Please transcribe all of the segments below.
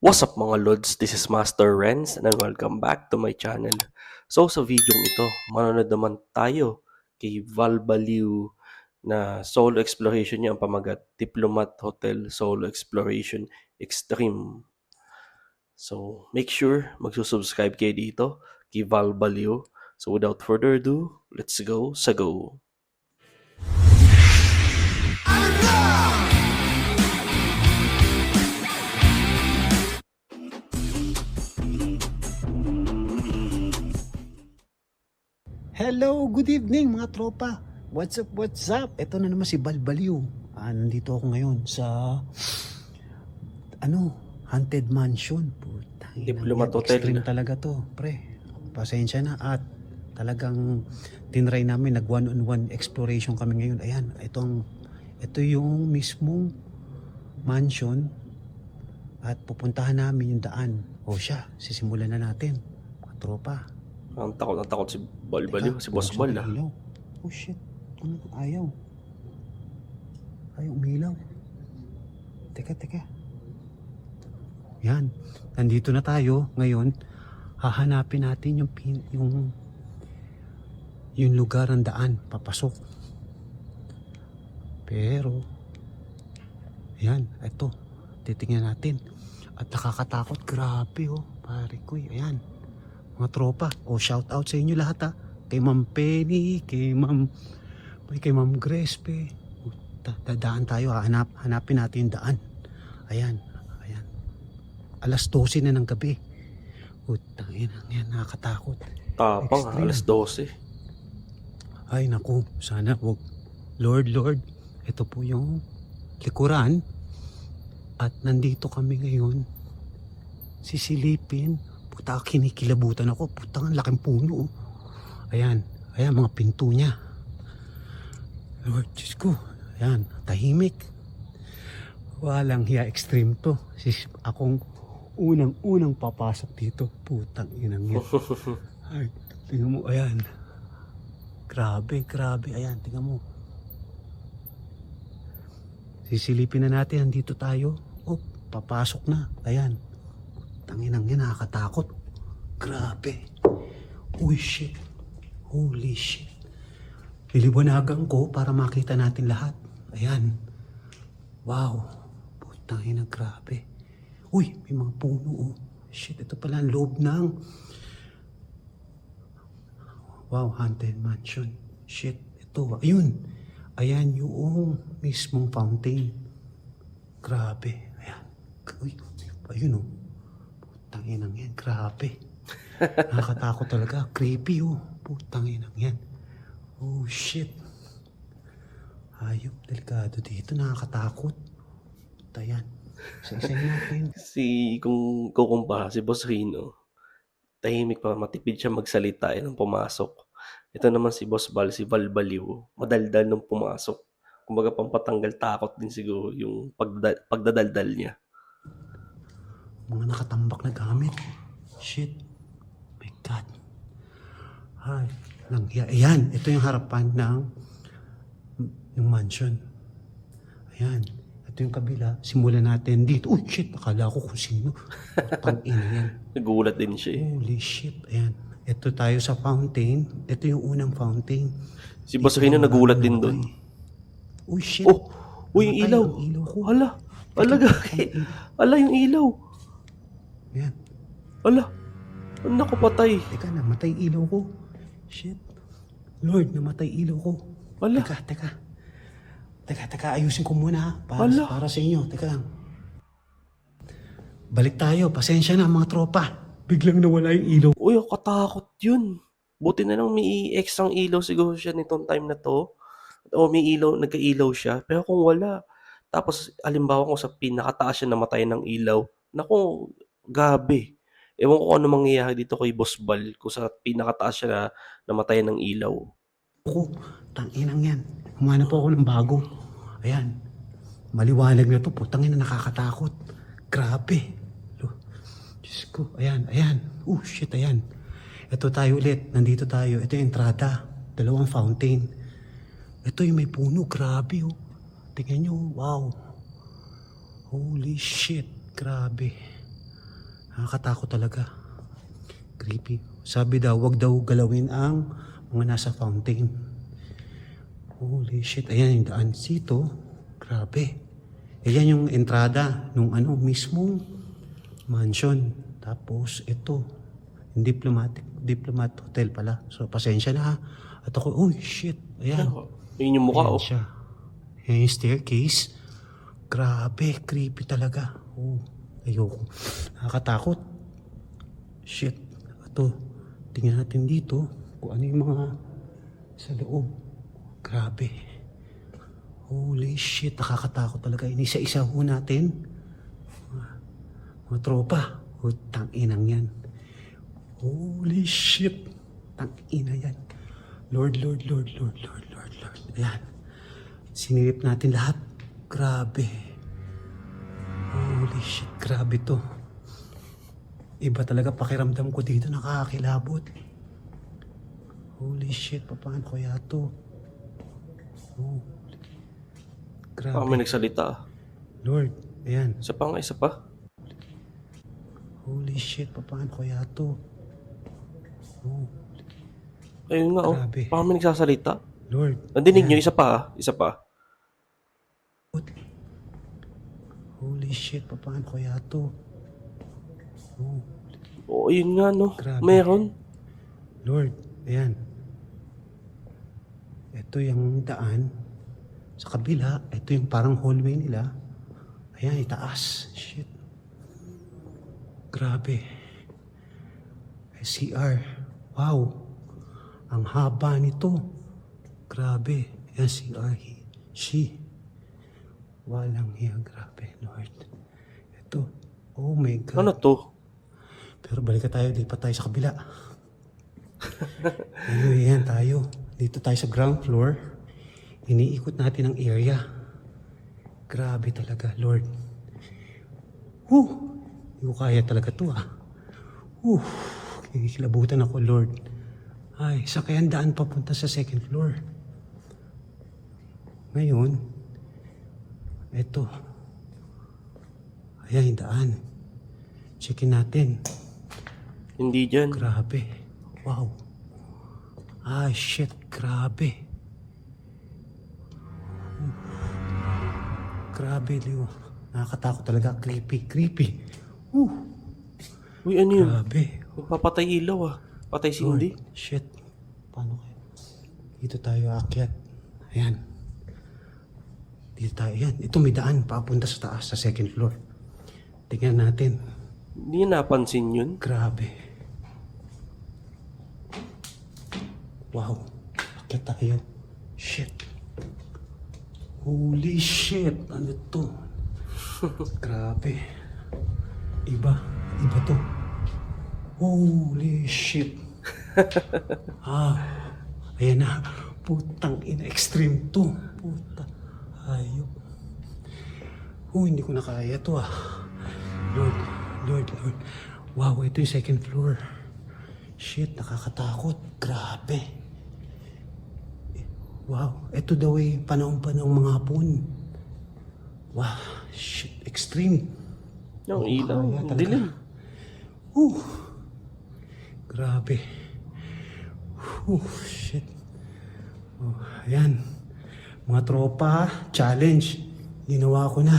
What's up mga Lods? This is Master Renz and welcome back to my channel. So sa video ito, manonood naman tayo kay Val Baliw na solo exploration niya ang pamagat Diplomat Hotel Solo Exploration Extreme. So make sure magsusubscribe kayo dito kay Val Baliw. So without further ado, let's go sa go! Hello, good evening mga tropa. What's up, what's up? Ito na naman si Balbaliw. Nandito ako ngayon sa Haunted Mansion. Putang ina, Diplomat Hotel. extreme talaga to, pre. Pasensya na at talagang tinry namin nag one-on-one exploration kami ngayon. Ayan, ito yung mismong mansion at pupuntahan namin yung daan. O siya, sisimulan na natin. Mga tropa. Ang takot si Val Baliw, si Boss Bal ah. Ilaw. Oh shit. Ano? Ayaw. Ayaw umilaw. Teka. Yan. Nandito na tayo. Ngayon, hahanapin natin yung lugar ng daan. Papasok. Pero, yan. Ito. Titingnan natin. At nakakatakot. Grabe oh. Pare ko. Ayan. Mga tropa, shout out sa inyo lahat kay Ma'am Penny, kay Ma'am Grespe. Dadaan tayo, hanapin natin yung daan. Ayan. Alas 12 na ng gabi. Putang ina, yan nakakatakot. Tapang Extreme. alas 12. Ay naku, sana wag. Lord, ito po yung likuran. At nandito kami ngayon. Sisilipin. Puta, kinikilabutan ako. Putang, ang laking puno. Ayan, mga pinto niya. Lord, Diyos ko. Ayan, tahimik. Walang hiya, extreme to. Akong unang papasok dito. Putang inang yan. Ay, tingnan mo, ayan. Grabe. Ayan, tingnan mo. Sisilipin na natin, andito tayo. Papasok na. Ayan. Tanginang yan, nakakatakot. Grabe. Uy, shit. Holy shit. Liliwanagan ko para makita natin lahat. Ayan. Wow. Tanginang grabe. Uy, may mga puno. Shit, ito pala ang loob ng Haunted Mansion. Shit, ito. Ayun. Ayan yung mismong fountain. Grabe. Ayan. Uy, ayun oh. Tanginang yan, grabe. Nakakatakot talaga. Creepy Tanginang yan. Oh shit. Hayop, delikado dito. Nakakatakot. Tayan. Isa-isa natin. Kung kukumpara si Boss Rino, tahimik pa, matipid siya magsalita nung pumasok. Ito naman si Boss Bal, si Val Baliw, madaldal nung pumasok. Kumbaga pampatanggal takot din siguro yung pagdadaldal niya. Mga nakatambak na gamit. Shit. My God. Ay, ayan, ito yung harapan ng yung mansion. Ayan. Ito yung kabila. Simulan natin dito. Uy, shit. Akala ko kung sino. Tangina yan. Nagulat din siya eh. Holy shit. Ayan. Ito tayo sa fountain. Ito yung unang fountain. Si Boss Rino nagulat din doon. Uy, shit. Uy, yung ilaw. Ko. Hala, gagi. Hala, yung ilaw. Ayan. Hala, naku, patay. Teka, namatay ilaw ko. Shit. Lord, namatay ilaw ko. Hala. Teka, ayusin ko muna para sa inyo. Teka lang. Balik tayo. Pasensya na mga tropa. Biglang nawala yung ilaw. Uy, katakot yun. Buti na lang may extra ilaw siguro siya nitong time na to. O may ilaw, nagka-ilaw siya. Pero kung wala, tapos alimbawa kung sa pinakataas siya namatay ng ilaw, naku, gabi. Ewan ko ano mangyayari dito kay Boss Bal kung sa pinakataas siya na namatay ng ilaw. Tanginang yan. Humanap ako ng bago. Ayan. Maliwanag na to. Tangina, nakakatakot. Grabe. Diyos ko. Ayan. Oh shit, ayan. Ito tayo ulit. Nandito tayo. Ito yung entrada. Dalawang fountain. Ito yung may puno. Grabe Tingnan nyo. Wow. Holy shit. Grabe. Nakakatakot talaga. Creepy. Sabi daw, wag daw galawin ang mga nasa fountain. Holy shit. Ayan yung daan dito. Grabe. Ayan yung entrada nung mismong mansion. Tapos ito, yung diplomat hotel pala. So pasensya na ha. At ako, oh shit. Ayan. Yun yung mukha, Ayan oh. siya. Ayan yung staircase. Grabe, creepy talaga. Oh, ayoko. Nakakatakot. Shit. Ito, tingnan natin dito kung ano yung mga sa loob. Grabe. Holy shit, nakakatakot talaga. Inisa-isa ho natin. Mga tropa. Tang-inang yan. Holy shit. Tang-ina yan. Lord. Ayan. Sinilip natin lahat. Grabe. Holy shit, grabe to. Iba talaga pakiramdam ko dito, nakakakilabot. Holy shit, paano kaya to? Oh, grabe. May nagsalita. Lord, ayan. Isa pa nga, isa pa. Holy shit, paano kaya to? Oh, Ayun nga, oh. Grabe. Parang may nagsasalita. Lord. Nadinig nyo, ayan. isa pa, isa pa. Holy shit, paano kaya to? Oh, Oo, yun nga, no. Grabe. Meron. Lord, ayan. Ito yung daan. Sa kabila, ito yung parang hallway nila. Ayan, itaas. Shit. Grabe. CR. Wow. Ang haba nito. Grabe. Ayan, CR. She. Walang hiya. Grabe, Lord. Ito. Oh my God. Ano to? Pero balik tayo, di pa tayo sa kabila. Anyway, yan tayo. Dito tayo sa ground floor. Iniikot natin ang area. Grabe talaga, Lord. Hindi ko kaya talaga to Kikilabutan ako, Lord. Ay, sa kaya daan papunta sa second floor. Ngayon, eto. Ayan, yung daan. Checkin natin. Hindi dyan. Grabe. Wow. Ay, shit. Grabe. Grabe, Leo. Nakakatakot talaga. Creepy. Uy, ano yun? Grabe. Magpapatay ilaw, ah. Patay Cindy. Lord, shit. Paano kaya? Dito tayo aakyat. Ayan. Dito tayo. Ayan. Ito may daan. Papunta sa taas, sa second floor. Tingnan natin. Hindi niya napansin yun. Grabe. Wow. Akyat tayo. Shit. Holy shit. Ano to? Grabe. Iba to. Holy shit. Ayan na. Putang ina. Extreme to. Puta. Ayop. Hindi ko na kaya to Lord. Wow, ito yung second floor. Shit, nakakatakot. Grabe. Wow, ito daw ay panahon mga hapon. Wow, shit, extreme. Yung ilaw. kaya Ang talaga. dilim. Grabe. Shit. Ayan. Mga tropa, challenge. Ginawa ko na.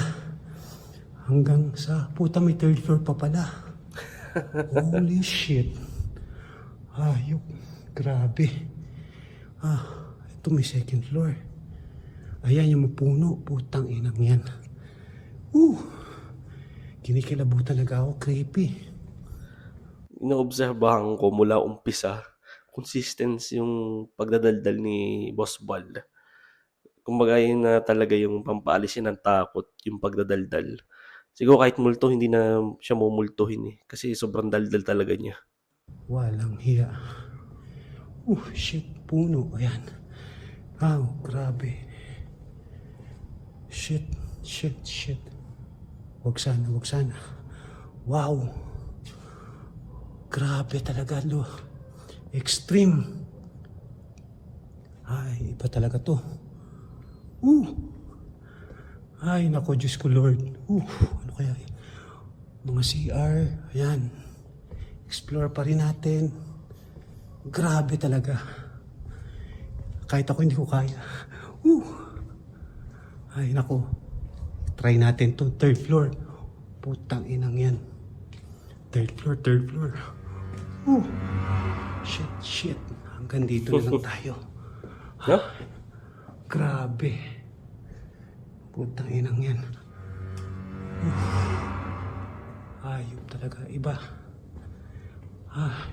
Hanggang sa, puta may third floor pa pala. Holy shit. Ayok. Grabe. Ito may second floor. Ayan yung mapuno. Putang inang yan. Kinikilabutan talaga ako. Creepy. Inoobserbahan ko mula umpisa, consistency yung pagdadaldal ni Boss Bal. Kumbaga yun na talaga yung pampaalisin ng takot, yung pagdadaldal. Siguro kahit multo, hindi na siya mumultuhin kasi sobrang daldal talaga niya. Walang hiya. Shit. Puno. Ayan. Wow, grabe. Shit. Wag sana. Wow. Grabe talaga, lo. Extreme. Ay, iba talaga to. Ay, nako, Diyos ko, Lord. Ano kaya? Mga CR. Ayan. Explore pa rin natin. Grabe talaga. Kahit ako hindi ko kaya. Woo! Ay, nako. Try natin to. Third floor. Putang inang yan. Third floor, third floor. Woo! Shit. Hanggang dito na lang tayo. No? Grabe. Putang inang yan. Ayop talaga. Iba.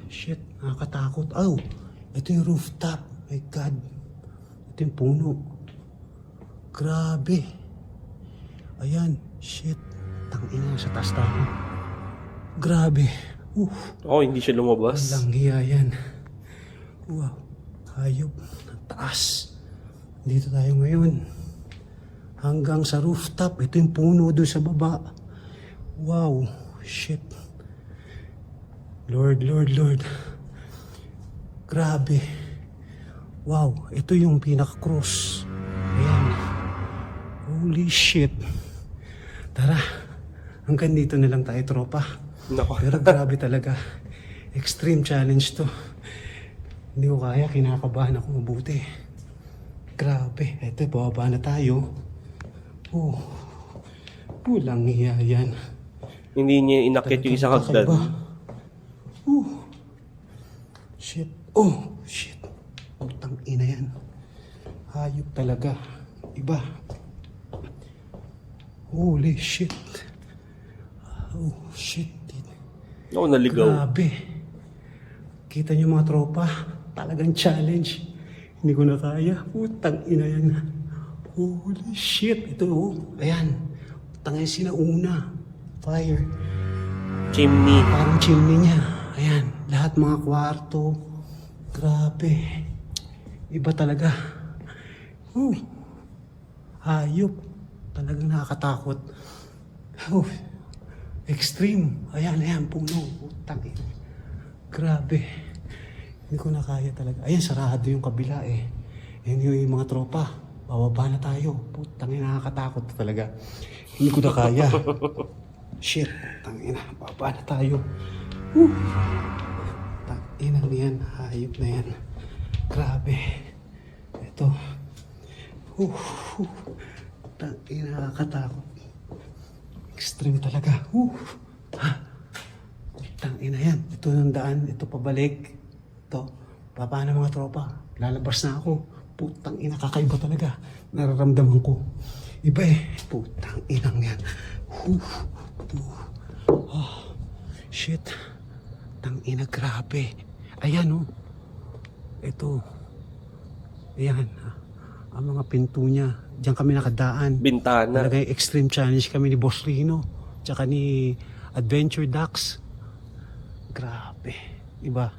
Shit. Nakakatakot. Oh, ito yung rooftop. My God. Ito yung puno. Grabe. Ayan. Shit. Tangina sa taas tayo. Grabe. Oh, hindi siya lumabas. Walang hiya yan. Wow. Hayop. Ang taas. Dito tayo ngayon. Hanggang sa rooftop. Ito yung puno doon sa baba. Wow. Shit. Lord. Grabe. Wow. Ito yung pinaka-cross. Ayan. Holy shit. Tara. Hanggang dito na lang tayo, tropa. Nako. Pero grabe talaga. Extreme challenge to. Hindi ko kaya, kinakabahan ako mabuti. Grabe. Eto, bababa na tayo. Walang hiya yan. Hindi niya inakit yung isang hagdan. Shit. Shit. Putang ina yan. Hayop talaga. Iba. Holy shit. Shit. Oo, naligaw. Grabe. Kita niyo mga tropa, talagang challenge. Hindi ko na kaya. Putang ina yan. Holy shit. Ito, ayan. Putang ina sinauna. Fire. Chimney. Parang chimney niya. Ayan. Lahat mga kwarto. Grabe. Iba talaga. Hayop. Talagang nakakatakot. Extreme. Ayan, puno. Putang ina. Grabe. Hindi ko na kaya talaga. Ayan, sarado yung kabila eh. Ayan yung mga tropa. Bababa na tayo. Putang ina, nakakatakot talaga. Hindi ko na kaya. Shit. Putang ina, bababa na tayo. Putang ina yan. Hayop na yan. Grabe. Ito. Putang ina, nakakatakot. Extreme talaga. Putang ina yan. Ito ng daan. Ito pabalik. Ito. Baba na mga tropa. Lalabas na ako. Putang ina. Kakaiba talaga. Nararamdaman ko. Iba eh. Putang inang yan. Shit. Tang ina. Grabe. Ayan oh. Ito. Ayan. Ang mga pinto niya. Diyan kami nakadaan. Bintana. Talagang extreme challenge kami ni Boss Rino. Tsaka ni Adventure Ducks. Grabe. Iba.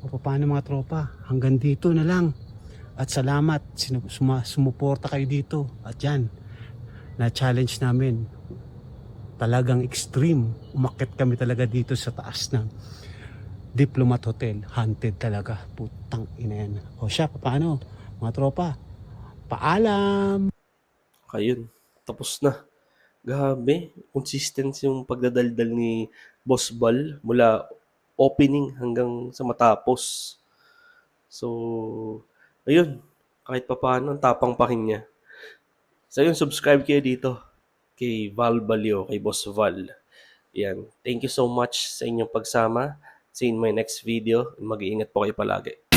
O paano mga tropa? Hanggang dito na lang. At salamat. Sumuporta kayo dito. At yan. Na-challenge namin. Talagang extreme. Umakyat kami talaga dito sa taas ng Diplomat Hotel. Haunted talaga. Putang ina yan. O siya, paano? Mga tropa. Paalam! Ayun. Tapos na. Grabe. Consistent yung pagdadaldal ni Boss Bal mula opening hanggang sa matapos. So, ayun. Kahit papaano, ang tapang pa rin niya. So, ayun, subscribe kayo dito kay Val Balio, kay Boss Val. Yan. Thank you so much sa inyong pagsama. See you in my next video. Mag-iingat po kayo palagi.